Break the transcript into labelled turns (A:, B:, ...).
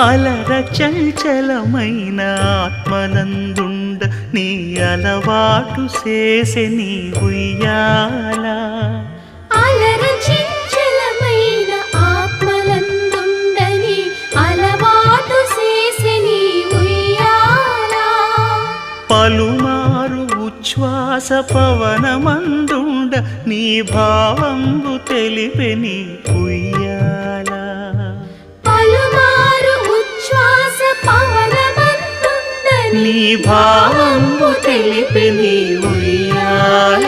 A: అలర చంచలమైన ఆత్మనందుండ నీ అలవాటు చేసే నీ ఉయ్యాల
B: అలర చంచలమైన ఆత్మనందుండ నీ అలవాటు చేసే నీ ఉయ్యాల
A: పలుమారు ఉచ్ఛ్వాస పవనమందుండ నీ భావంబు తెలిపే నీ ఉయ్యాల
B: పలుమారు ఉచ్ఛ్వాస పవనమందుండ
A: నీ భావంబు తెలిపే నీ ఉయ్యాల